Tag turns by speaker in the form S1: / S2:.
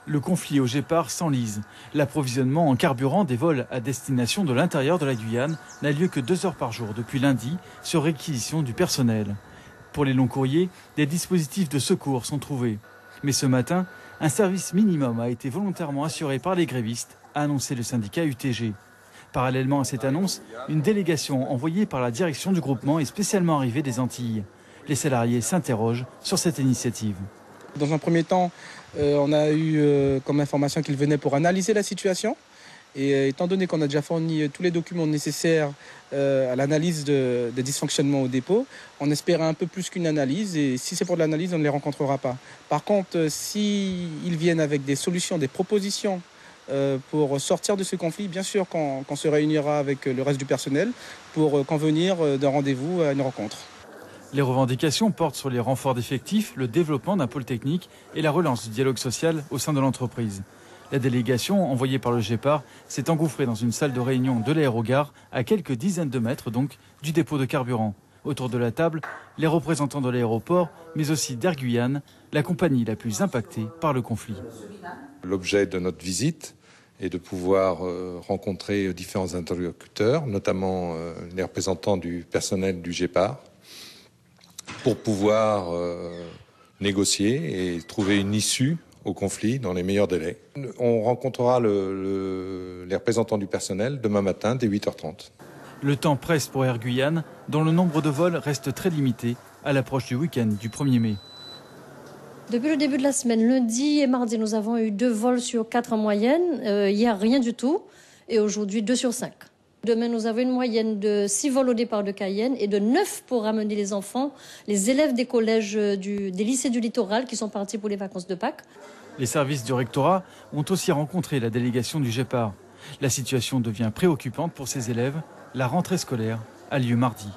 S1: Le conflit au Gépard s'enlise. L'approvisionnement en carburant des vols à destination de l'intérieur de la Guyane n'a lieu que 2 heures par jour depuis lundi, sur réquisition du personnel. Pour les longs courriers, des dispositifs de secours sont trouvés. Mais ce matin, un service minimum a été volontairement assuré par les grévistes, a annoncé le syndicat UTG. Parallèlement à cette annonce, une délégation envoyée par la direction du groupement est spécialement arrivée des Antilles. Les salariés s'interrogent sur cette initiative.
S2: Dans un premier temps, on a eu comme information qu'ils venaient pour analyser la situation. Et étant donné qu'on a déjà fourni tous les documents nécessaires à l'analyse des dysfonctionnements au dépôt, on espérait un peu plus qu'une analyse. Et si c'est pour de l'analyse, on ne les rencontrera pas. Par contre, s'ils viennent avec des solutions, des propositions pour sortir de ce conflit, bien sûr qu'on se réunira avec le reste du personnel pour convenir d'un rendez-vous à une rencontre.
S1: Les revendications portent sur les renforts d'effectifs, le développement d'un pôle technique et la relance du dialogue social au sein de l'entreprise. La délégation, envoyée par le Gépard, s'est engouffrée dans une salle de réunion de l'aérogare, à quelques dizaines de mètres donc du dépôt de carburant. Autour de la table, les représentants de l'aéroport, mais aussi d'Air Guyane, la compagnie la plus impactée par le conflit.
S3: L'objet de notre visite est de pouvoir rencontrer différents interlocuteurs, notamment les représentants du personnel du Gépard, pour pouvoir négocier et trouver une issue au conflit dans les meilleurs délais. On rencontrera les représentants du personnel demain matin dès 8h30.
S1: Le temps presse pour Air Guyane, dont le nombre de vols reste très limité à l'approche du week-end du 1er mai.
S4: Depuis le début de la semaine, lundi et mardi, nous avons eu 2 vols sur 4 en moyenne. Hier, rien du tout. Et aujourd'hui, 2 sur 5. Demain, nous avons une moyenne de 6 vols au départ de Cayenne et de 9 pour ramener les enfants, les élèves des collèges, des lycées du littoral qui sont partis pour les vacances de Pâques.
S1: Les services du rectorat ont aussi rencontré la délégation du Gépard. La situation devient préoccupante pour ces élèves. La rentrée scolaire a lieu mardi.